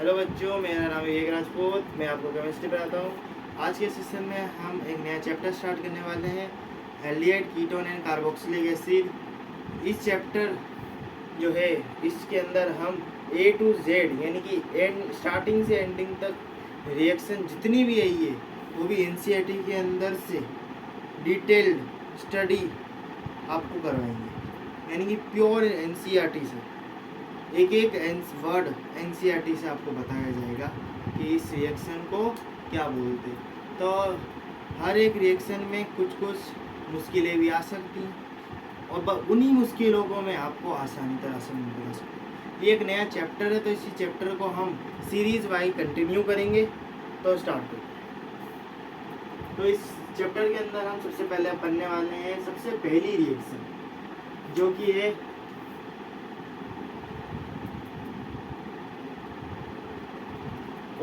Hello बच्चों, मेरा नाम विवेक राजपूत। मैं आपको केमिस्ट्री पढ़ाता हूँ। आज के सेशन में हम एक नया चैप्टर स्टार्ट करने वाले हैं, aldehyde, ketone and carboxylic acid. इस चैप्टर जो है, इसके अंदर हम ए टू जेड यानी कि एंड स्टार्टिंग से एंडिंग तक रिएक्शन जितनी भी आई है वो भी एनसीईआरटी के अंदर से डिटेल्ड स्टडी आपको करवाएंगे, यानी कि प्योर एनसीईआरटी से एक एक वर्ड एनसीईआरटी से आपको बताया जाएगा कि इस रिएक्शन को क्या बोलते। तो हर एक रिएक्शन में कुछ कुछ मुश्किलें भी आ सकती हैं और उन्हीं मुश्किलों को मैं आपको आसानी तरह से बता सकूँ। ये एक नया चैप्टर है, तो इसी चैप्टर को हम सीरीज वाइज कंटिन्यू करेंगे। तो स्टार्ट करते हैं। तो इस चैप्टर के अंदर हम सबसे पहले पढ़ने वाले हैं सबसे पहली रिएक्शन, जो कि है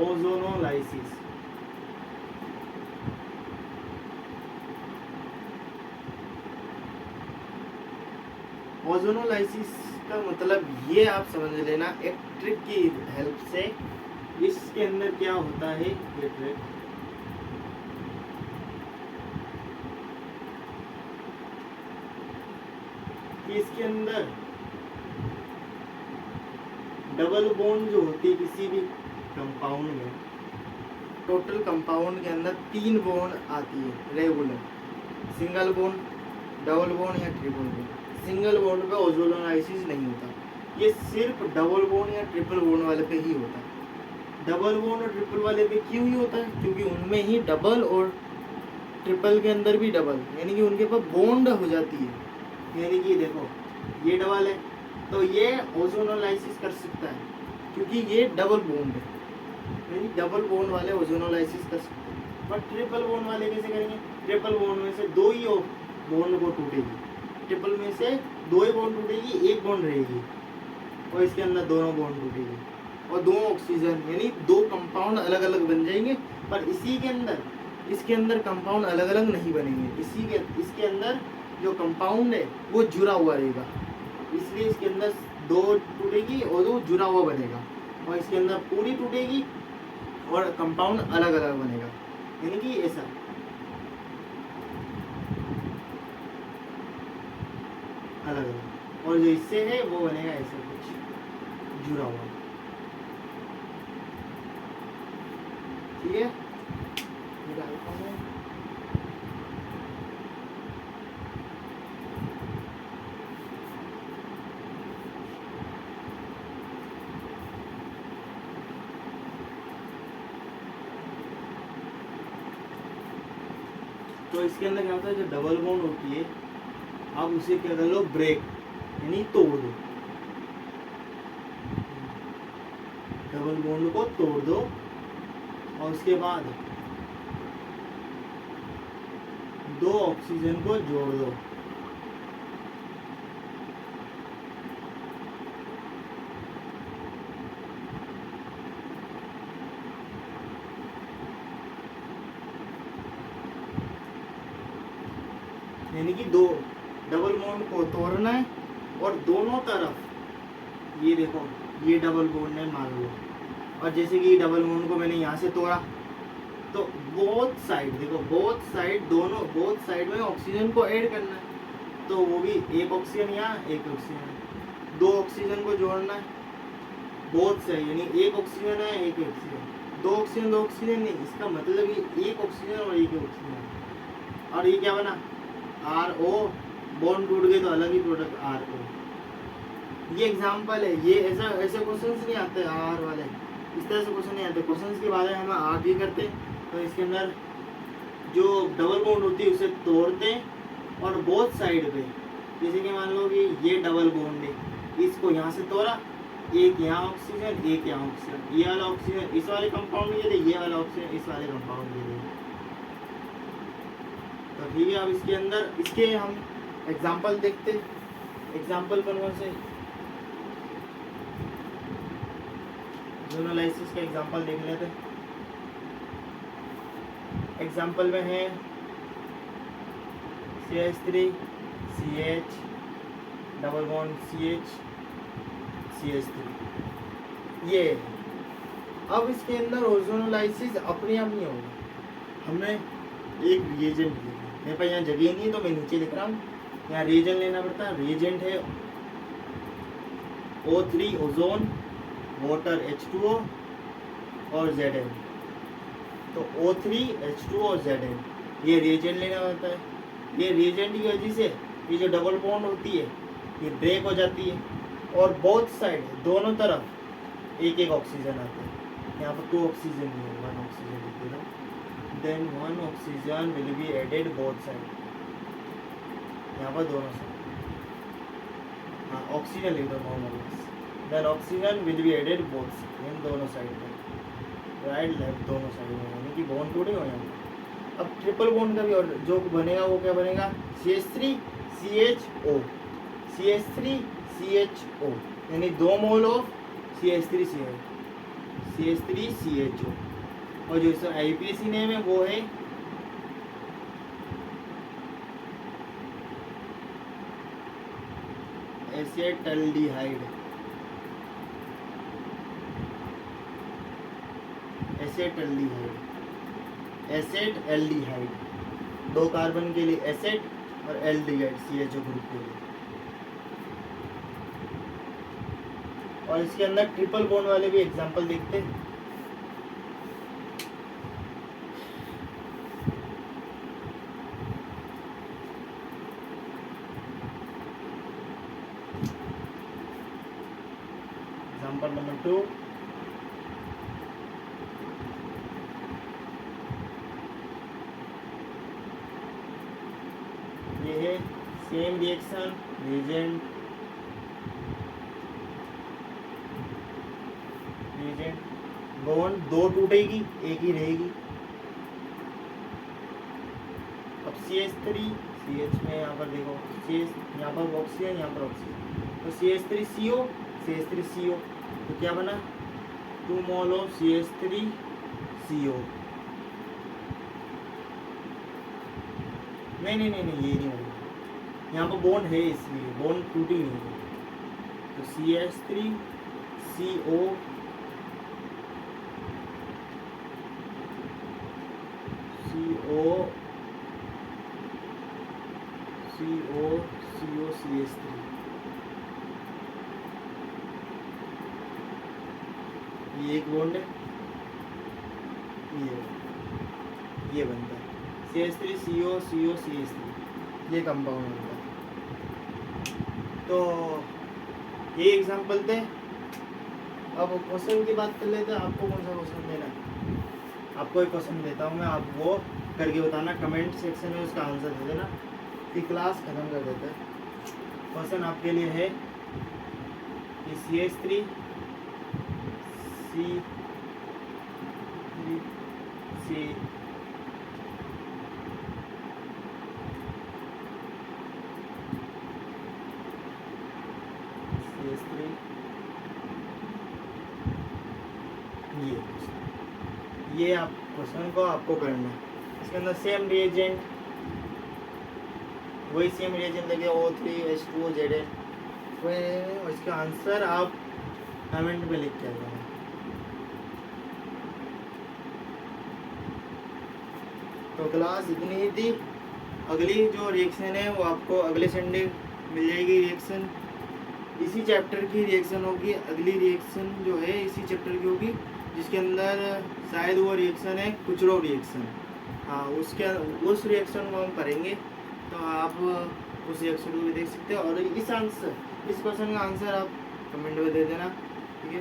ओजोनोलाइसिस। ओजोनोलाइसिस का मतलब ये आप समझ लेना, एक ट्रिक की हेल्प से। इसके अंदर क्या होता है, ये ट्रिक कि इसके अंदर डबल बॉन्ड जो होती है किसी भी कंपाउंड में, टोटल कंपाउंड के अंदर 3 बॉन्ड आती है regular, single bond, double bond या ट्रिपल बॉन्ड। सिंगल बॉन्ड पे ओजोनोलाइसिस नहीं होता, ये सिर्फ डबल बॉन्ड या ट्रिपल बॉन्ड वाले पे ही होता है। डबल बॉन्ड और ट्रिपल वाले पे क्यों ही होता है? क्योंकि उनमें ही डबल और ट्रिपल के अंदर भी डबल, यानी कि उनके पास बॉन्ड हो जाती है। यानी कि देखो ये डबल है तो ये ओजोनोलाइसिस कर सकता है क्योंकि ये डबल बॉन्ड है, यानी डबल बॉन्ड वाले ओजोनोलाइसिस कर सकते हैं। बट ट्रिपल बॉन्ड वाले कैसे करेंगे? ट्रिपल बॉन्ड में से 2 ही बॉन्ड को टूटेगी, ट्रिपल में से 2 ही बॉन्ड टूटेगी, 1 बॉन्ड रहेगी और इसके अंदर दोनों बॉन्ड टूटेगी और 2 ऑक्सीजन, यानी 2 कंपाउंड अलग अलग बन जाएंगे। पर इसके अंदर कंपाउंड अलग अलग नहीं बनेंगे। इसके अंदर जो कंपाउंड है वो जुड़ा हुआ रहेगा, इसलिए इसके अंदर 2 टूटेगी और 2 जुड़ा हुआ बनेगा, और इसके अंदर पूरी टूटेगी और कंपाउंड अलग अलग बनेगा, यानी कि ऐसा। अलग अलग, और जो इससे है वो बनेगा ऐसा कुछ जुड़ा हुआ। ठीक है, तो इसके अंदर क्या होता है, जो डबल बॉन्ड होती है आप उसे क्या कर लो, ब्रेक यानी तोड़ दो, डबल बॉन्ड को तोड़ दो और उसके बाद 2 ऑक्सीजन को जोड़ दो। यानी कि 2 डबल बॉन्ड को तोड़ना है और दोनों तरफ, ये देखो ये डबल बॉन्ड है मान लो, और जैसे कि डबल बॉन्ड को मैंने यहाँ से तोड़ा तो बोथ साइड देखो, बोथ साइड में ऑक्सीजन को ऐड करना है। तो वो भी 1 ऑक्सीजन यहाँ, 1 ऑक्सीजन, 2 ऑक्सीजन को जोड़ना है बोथ साइड, यानी 1 ऑक्सीजन है 1 ऑक्सीजन, 2 ऑक्सीजन 2 ऑक्सीजन नहीं, इसका मतलब ये 1 ऑक्सीजन और 1 ऑक्सीजन। और ये क्या बना, RO, बॉन्ड टूट गए तो अलग ही प्रोडक्ट RO। ये एग्जांपल है, ये ऐसे क्वेश्चंस नहीं आते आर वाले, इस तरह से क्वेश्चन नहीं आते। क्वेश्चंस के बारे में हम आगे करते हैं, तो इसके अंदर जो डबल बॉन्ड होती है उसे तोड़ते हैं और बोथ साइड पे, जैसे कि मान लो कि ये डबल बॉन्ड है, इसको यहाँ से तोड़ा, 1 यहाँ ऑक्सीजन 1 यहाँ ऑक्सीजन, ये वाला ऑक्सीजन इस वाले कंपाउंड में दे, ये वाला ऑक्सीजन इस वाले कंपाउंड में दे। तो ठीक है, अब इसके अंदर इसके हम एग्जाम्पल देखते हैं। एग्जाम्पल कौन से, ओजोनोलाइसिस का एग्जाम्पल देख लेते हैं। एग्जाम्पल में है CH3 CH double bond CH CH3, ये अब इसके अंदर ओजोनोलाइसिस अपने आप नहीं होगा, हमें एक रिएजेंट लेना है। मेरे पास यहाँ जगह नहीं है तो मैं नीचे लिख रहा हूँ, यहाँ रिएजेंट लेना पड़ता है। रिएजेंट है O3 ओजोन, वाटर H2O और Zn। तो O3 H2O और Zn ये रिएजेंट लेना होता है। ये रिएजेंट की वजह से ये जो डबल बॉन्ड होती है ये ब्रेक हो जाती है और बोथ साइड दोनों तरफ एक एक ऑक्सीजन आता है। यहाँ पर 2 ऑक्सीजन नहीं है, 1 ऑक्सीजन लिख देना। Then 1 oxygen will be added both side, यहाँ पर दोनों साइड। हाँ ऑक्सीजन लिख दो normal. Then oxygen will be added both side, इन दोनों साइड में, राइट लेफ्ट दोनों साइड में, यानी कि बॉन्ड टूटे हो यहाँ। अब ट्रिपल बॉन्ड का भी और जो बनेगा वो क्या बनेगा, CH3 CHO, CH3 CHO, यानी 2 मोल ऑफ CH3 CHO। और जो इसका IUPAC नेम है वो है एसेटल्डिहाइड। एसेटल्डिहाइड 2 कार्बन के लिए एसेट और एल्डिहाइड CHO ग्रुप के लिए। और इसके अंदर ट्रिपल बॉन्ड वाले भी एग्जांपल देखते हैं। एग्जांपल नंबर 2, ये है सेम रिएक्शन, रिएजेंट बॉन्ड 2 टूटेगी, एक ही रहेगी। अब CH3 CH में यहाँ पर देखो, CH यहाँ पर ऑक्सीजन, यहाँ पर ऑक्सीजन, तो CH3CO CH3CO, तो क्या बना 2 मोल ऑफ CH3CO। नहीं ये नहीं होगा, यहाँ पर बॉन्ड है इसलिए बॉन्ड टूटी नहीं है। तो CH3CO CH3, ये एक बॉन्ड है, ये बनता है CH3CO CH3, ये कंपाउंड बनता है। तो ये एग्जांपल थे। अब क्वेश्चन की बात कर लेते हैं। आपको कौन सा क्वेश्चन देना है? आपको एक क्वेश्चन देता हूँ मैं, आप वो करके बताना, कमेंट सेक्शन में उसका आंसर दे देना, फिर क्लास खत्म कर देते हैं। क्वेश्चन आपके लिए है कि CH3 ये आप क्वेश्चन को आपको करना है। इसके अंदर सेम रिएजेंट, वही सेम रिएजेंट लगे O3 H2O Zn, और इसका आंसर आप कमेंट में लिख के आना। तो क्लास इतनी ही थी। अगली जो रिएक्शन है वो आपको अगले संडे मिल जाएगी। रिएक्शन इसी चैप्टर की रिएक्शन होगी। अगली रिएक्शन जो है इसी चैप्टर की होगी, जिसके अंदर शायद वो रिएक्शन है कुचरो रिएक्शन। हाँ, उस रिएक्शन को हम करेंगे, तो आप उस रिएक्शन को भी देख सकते हैं। और इस क्वेश्चन का आंसर आप कमेंट में दे देना, ठीक है।